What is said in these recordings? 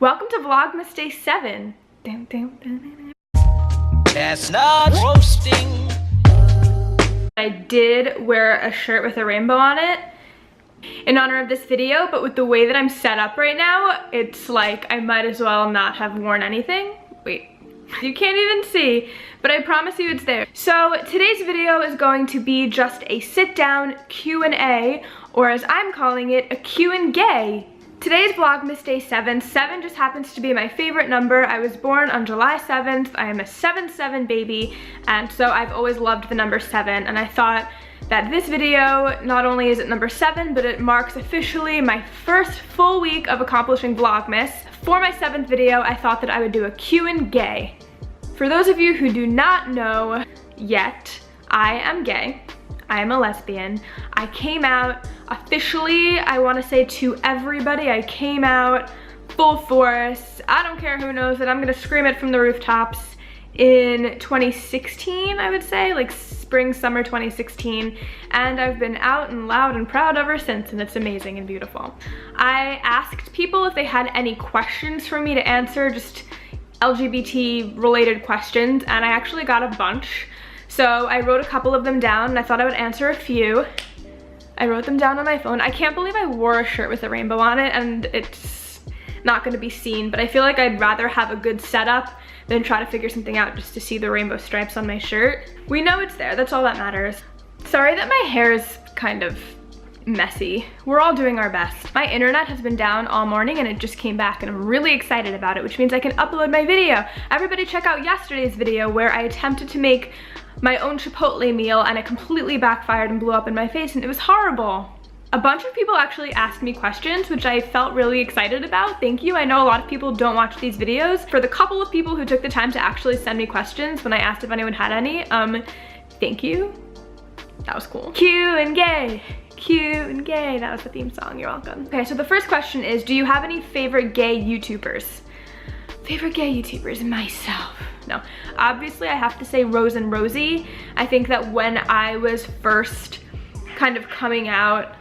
Welcome to Vlogmas Day 7. That's not roasting. I did wear a shirt with a rainbow on it in honor of this video, but with the way that I'm set up right now, it's like I might as well not have worn anything. Wait, you can't even see, but I promise you it's there. So today's video is going to be just a sit-down Q&A, or as I'm calling it, a q&gay. Today's Vlogmas Day 7. 7 just happens to be my favorite number. I was born on July 7th. I am a 7/7 baby, and so I've always loved the number 7, and I thought that this video, not only is it number 7, but it marks officially my first full week of accomplishing Vlogmas. For my 7th video, I thought that I would do a Q&gay. For those of you who do not know yet, I am gay. I am a lesbian. I came out officially, I want to say to everybody, I came out full force. I don't care who knows it, I'm gonna scream it from the rooftops in 2016, I would say, like spring, summer 2016. And I've been out and loud and proud ever since, and it's amazing and beautiful. I asked people if they had any questions for me to answer, just LGBT related questions, and I actually got a bunch. So I wrote a couple of them down and I thought I would answer a few. I wrote them down on my phone. I can't believe I wore a shirt with a rainbow on it and it's not gonna be seen, but I feel like I'd rather have a good setup than try to figure something out just to see the rainbow stripes on my shirt. We know it's there, that's all that matters. Sorry that my hair is kind of messy. We're all doing our best. My internet has been down all morning and it just came back and I'm really excited about it, which means I can upload my video. Everybody check out yesterday's video where I attempted to make my own Chipotle meal and it completely backfired and blew up in my face and it was horrible. A bunch of people actually asked me questions, which I felt really excited about. Thank you. I know a lot of people don't watch these videos. For the couple of people who took the time to actually send me questions when I asked if anyone had any, thank you. That was cool. Q&gay. Q&gay. That was the theme song. You're welcome. Okay, so the first question is, do you have any favorite gay YouTubers? Favorite gay YouTubers? Myself. No, obviously I have to say Rose and Rosie. I think that when I was first kind of coming out,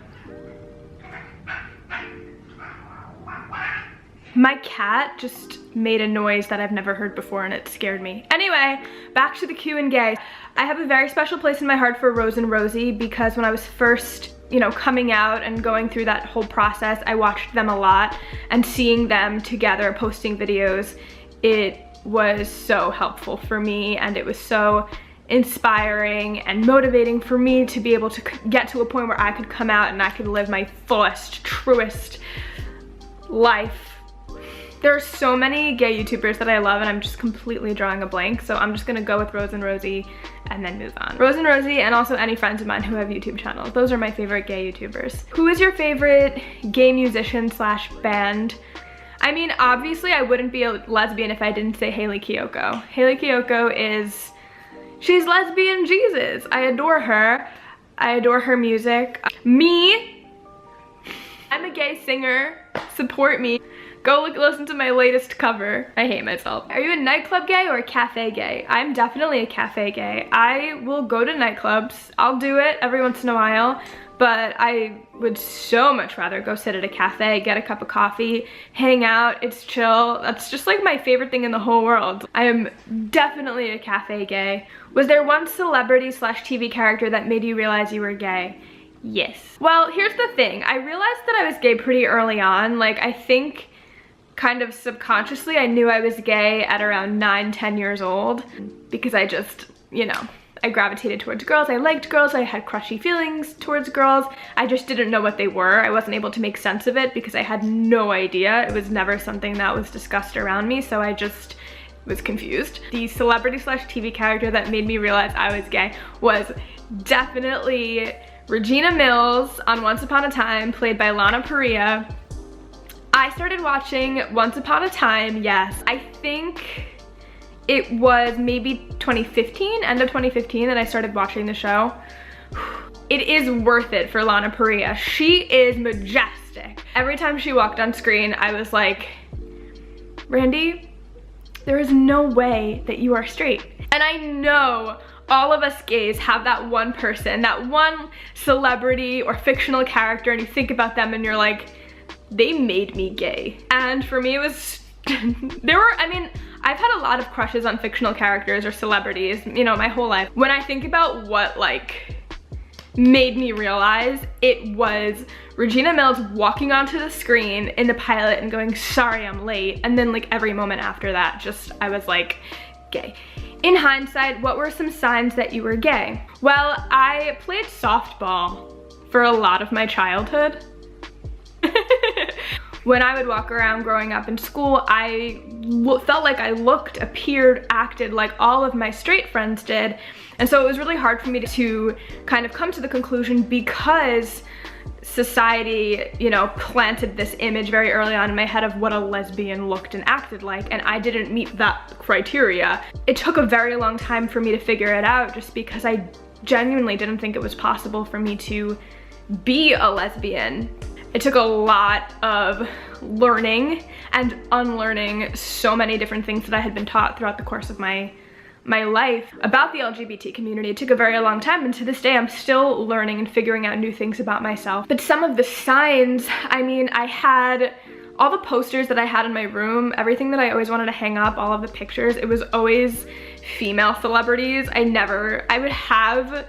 my cat just made a noise that I've never heard before and it scared me. Anyway, back to the Q&gay. I have a very special place in my heart for Rose and Rosie because when I was first, you know, coming out and going through that whole process, I watched them a lot, and seeing them together posting videos, it was so helpful for me and it was so inspiring and motivating for me to be able to get to a point where I could come out and I could live my fullest, truest life. There are so many gay YouTubers that I love and I'm just completely drawing a blank, so I'm just gonna go with Rose and Rosie and then move on. Rose and Rosie, and also any friends of mine who have YouTube channels. Those are my favorite gay YouTubers. Who is your favorite gay musician slash band? I mean, obviously I wouldn't be a lesbian if I didn't say Hayley Kiyoko. Hayley Kiyoko is, she's lesbian Jesus. I adore her. I adore her music. Me, I'm a gay singer. Support me. Go listen to my latest cover. I hate myself. Are you a nightclub gay or a cafe gay? I'm definitely a cafe gay. I will go to nightclubs. I'll do it every once in a while, but I would so much rather go sit at a cafe, get a cup of coffee, hang out, it's chill. That's just like my favorite thing in the whole world. I am definitely a cafe gay. Was there one celebrity slash TV character that made you realize you were gay? Yes. Well, here's the thing. I realized that I was gay pretty early on. Like, I think kind of subconsciously I knew I was gay at around 9-10 years old because I just, you know, I gravitated towards girls, I liked girls, I had crushy feelings towards girls. I just didn't know what they were. I wasn't able to make sense of it because I had no idea. It was never something that was discussed around me, so I just was confused. The celebrity slash TV character that made me realize I was gay was definitely Regina Mills on Once Upon a Time, played by Lana Parrilla. I started watching Once Upon a Time, yes. I think it was maybe 2015, end of 2015, that I started watching the show. It is worth it for Lana Parrilla. She is majestic. Every time she walked on screen, I was like, Randy, there is no way that you are straight. And I know all of us gays have that one person, that one celebrity or fictional character, and you think about them and you're like, they made me gay. And for me, it was I mean, I've had a lot of crushes on fictional characters or celebrities, you know, my whole life. When I think about what like made me realize, it was Regina Mills walking onto the screen in the pilot and going, sorry, I'm late. And then like every moment after that, just, I was like, gay. In hindsight, what were some signs that you were gay? Well, I played softball for a lot of my childhood. When I would walk around growing up in school, I felt like I looked, appeared, acted like all of my straight friends did. And so it was really hard for me to kind of come to the conclusion, because society, you know, planted this image very early on in my head of what a lesbian looked and acted like, and I didn't meet that criteria. It took a very long time for me to figure it out, just because I genuinely didn't think it was possible for me to be a lesbian. It took a lot of learning and unlearning so many different things that I had been taught throughout the course of my life about the LGBT community. It took a very long time, and to this day I'm still learning and figuring out new things about myself. But some of the signs, I mean, I had all the posters that I had in my room, everything that I always wanted to hang up, all of the pictures, it was always female celebrities. I would have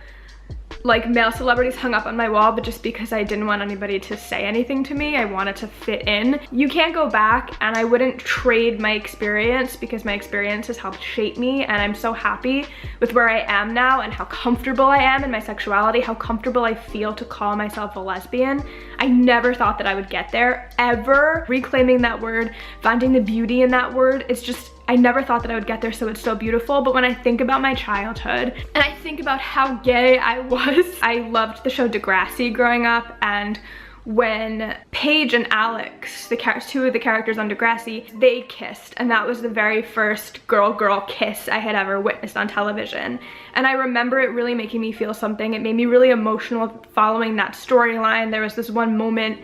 like male celebrities hung up on my wall, but just because I didn't want anybody to say anything to me, I wanted to fit in. You can't go back, and I wouldn't trade my experience, because my experience has helped shape me, and I'm so happy with where I am now and how comfortable I am in my sexuality, how comfortable I feel to call myself a lesbian. I never thought that I would get there, ever. Reclaiming that word, finding the beauty in that word, it's just, I never thought that I would get there, so it's so beautiful. But when I think about my childhood and I think about how gay I was, I loved the show Degrassi growing up, and when Paige and Alex, two of the characters on Degrassi, they kissed, and that was the very first girl-girl kiss I had ever witnessed on television. And I remember it really making me feel something. It made me really emotional following that storyline. There was this one moment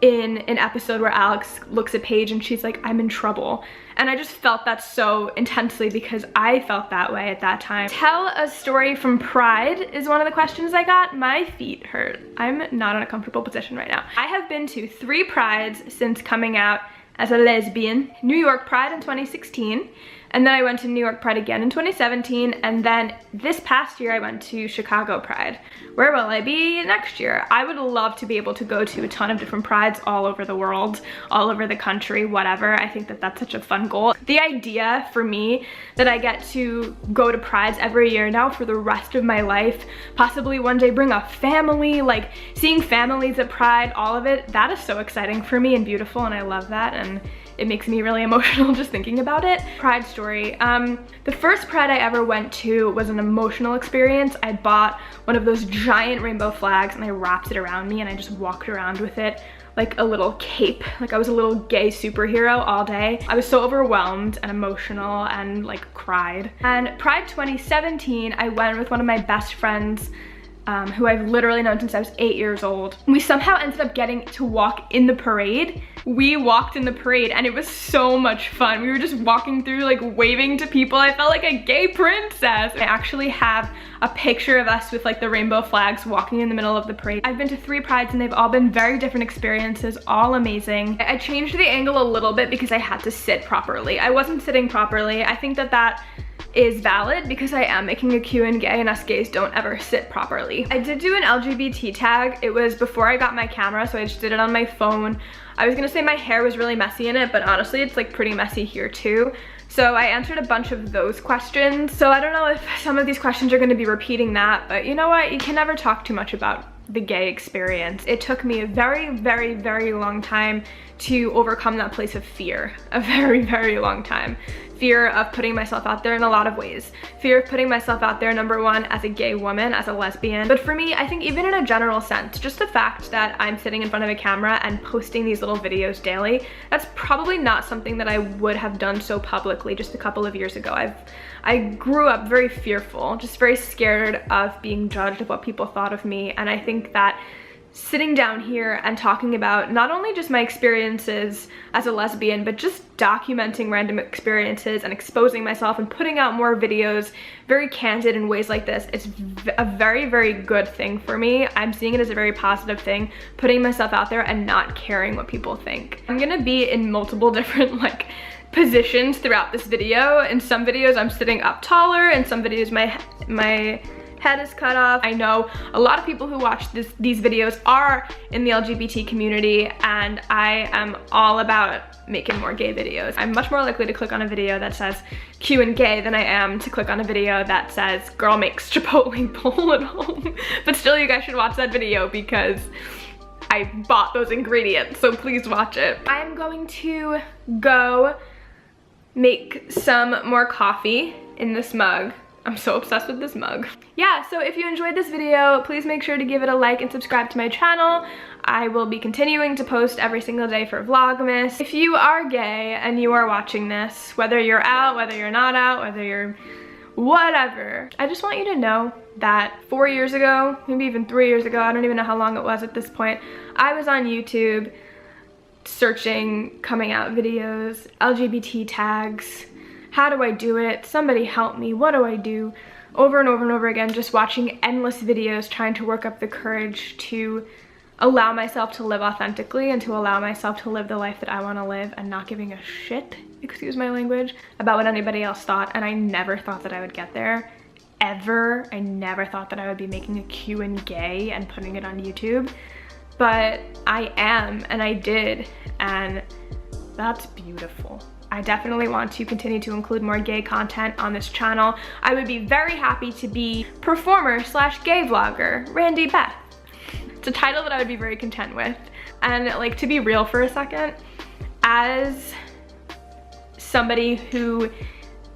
in an episode where Alex looks at Paige and she's like, I'm in trouble. And I just felt that so intensely, because I felt that way at that time. Tell a story from Pride is one of the questions I got. My feet hurt. I'm not in a comfortable position right now. I have been to 3 Prides since coming out as a lesbian. New York Pride in 2016. And then I went to New York Pride again in 2017, and then this past year I went to Chicago Pride. Where will I be next year? I would love to be able to go to a ton of different prides all over the world, all over the country, whatever. I think that that's such a fun goal. The idea for me that I get to go to prides every year now for the rest of my life, possibly one day bring a family, like seeing families at Pride, all of it, that is so exciting for me and beautiful, and I love that, and it makes me really emotional just thinking about it. Pride story. The first Pride I ever went to was an emotional experience. I bought one of those giant rainbow flags and I wrapped it around me and I just walked around with it like a little cape. Like I was a little gay superhero all day. I was so overwhelmed and emotional and like cried. And Pride 2017, I went with one of my best friends who I've literally known since I was 8 years old. We somehow ended up getting to walk in the parade. We walked in the parade and it was so much fun. We were just walking through like waving to people. I felt like a gay princess. I actually have a picture of us with like the rainbow flags walking in the middle of the parade. I've been to 3 prides and they've all been very different experiences, all amazing. I changed the angle a little bit because I had to sit properly. I wasn't sitting properly. I think that that is valid because I am making a q&gay and us gays don't ever sit properly. I did do an LGBT tag. It was before I got my camera, so I just did it on my phone. I was gonna say my hair was really messy in it, but honestly it's like pretty messy here too. So I answered a bunch of those questions. So I don't know if some of these questions are gonna be repeating that, but you know what? You can never talk too much about the gay experience. It took me a very, very, very long time to overcome that place of fear. A very, very long time. Fear of putting myself out there in a lot of ways. Fear of putting myself out there, number one, as a gay woman, as a lesbian. But for me, I think even in a general sense, just the fact that I'm sitting in front of a camera and posting these little videos daily, that's probably not something that I would have done so publicly just a couple of years ago. I grew up very fearful, just very scared of being judged, of what people thought of me. And I think that sitting down here and talking about not only just my experiences as a lesbian, but just documenting random experiences and exposing myself and putting out more videos, very candid in ways like this, it's a very, very good thing for me. I'm seeing it as a very positive thing, putting myself out there and not caring what people think. I'm gonna be in multiple different like positions throughout this video. In some videos I'm sitting up taller, in some videos my head is cut off. I know a lot of people who watch these videos are in the LGBT community, and I am all about making more gay videos. I'm much more likely to click on a video that says q&gay than I am to click on a video that says girl makes Chipotle bowl at home. But still, you guys should watch that video because I bought those ingredients, so please watch it. I'm going to go make some more coffee in this mug. I'm so obsessed with this mug. Yeah, so if you enjoyed this video, please make sure to give it a like and subscribe to my channel. I will be continuing to post every single day for Vlogmas. If you are gay and you are watching this, whether you're out, whether you're not out, whether you're whatever, I just want you to know that 4 years ago, maybe even 3 years ago, I don't even know how long it was at this point, I was on YouTube searching coming out videos, LGBT tags. How do I do it? Somebody help me. What do I do? Over and over and over again, just watching endless videos, trying to work up the courage to allow myself to live authentically and to allow myself to live the life that I want to live, and not giving a shit, excuse my language, about what anybody else thought. And I never thought that I would get there, ever. I never thought that I would be making a q&gay and putting it on YouTube, but I am, and I did, and that's beautiful. I definitely want to continue to include more gay content on this channel. I would be very happy to be performer slash gay vlogger, Randy Beth. It's a title that I would be very content with. And like, to be real for a second, as somebody who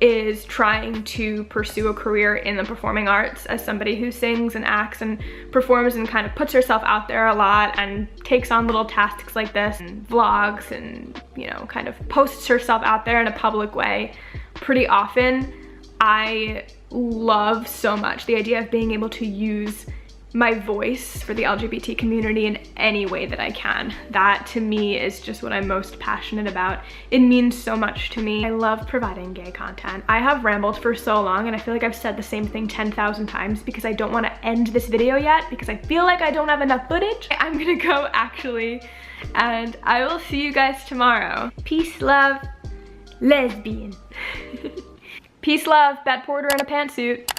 is trying to pursue a career in the performing arts, as somebody who sings and acts and performs and kind of puts herself out there a lot and takes on little tasks like this and vlogs and, you know, kind of posts herself out there in a public way pretty often, I love so much the idea of being able to use my voice for the LGBT community in any way that I can. That to me is just what I'm most passionate about. It means so much to me. I love providing gay content. I have rambled for so long, and I feel like I've said the same thing 10,000 times because I don't want to end this video yet because I feel like I don't have enough footage. I'm gonna go actually, and I will see you guys tomorrow. Peace, love, lesbian. Peace, love, Bette Porter in a pantsuit.